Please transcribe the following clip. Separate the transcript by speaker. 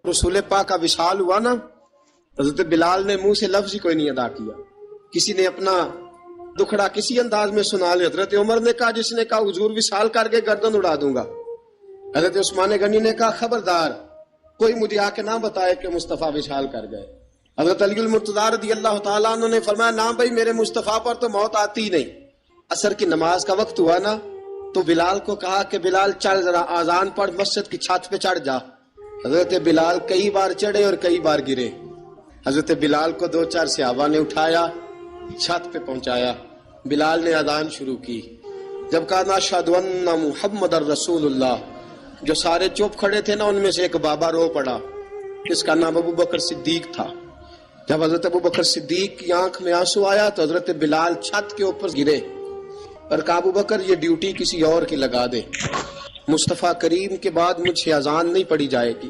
Speaker 1: रसूल पाक का विशाल हुआ ना, हजरत बिलाल ने मुंह से लफ्ज ही कोई नहीं अदा किया। किसी ने अपना दुखड़ा किसी अंदाज में सुना लिया। हजरत उमर ने कहा, जिसने कहा हुजूर विशाल करके गर्दन उड़ा दूंगा। हजरत उस्मान गनी ने कहा, खबरदार कोई मुझे आके ना बताए कि मुस्तफा विशाल कर गए। हजरत अली मुर्तजा रज़ी अल्लाह तआला अन्हु ने फरमाया, ना भाई मेरे मुस्तफा पर तो मौत आती ही नहीं। असर की नमाज का वक्त हुआ ना, तो बिलाल को कहा कि बिलाल चल जरा आजान पढ़, मस्जिद की छत पे चढ़ जा। हजरत बिलाल कई बार चढ़े और कई बार गिरे। हजरत बिलाल को दो चार सहाबा ने उठाया, छत पे पहुंचाया। बिलाल ने अजान शुरू की। जब कहा ना अशहदु अन्ना मुहम्मदर रसूलुल्लाह, जो सारे चुप खड़े थे ना, उनमें से एक बाबा रो पड़ा, जिसका नाम अबू बकर सिद्दीक था। जब हजरत अबू बकर सिद्दीक की आंख में आंसू आया तो हजरत बिलाल छत के ऊपर गिरे और कहा, अबू बकर ये ड्यूटी किसी और की लगा दे, मुस्तफा करीम के बाद मुझसे अजान नहीं पढ़ी जाएगी।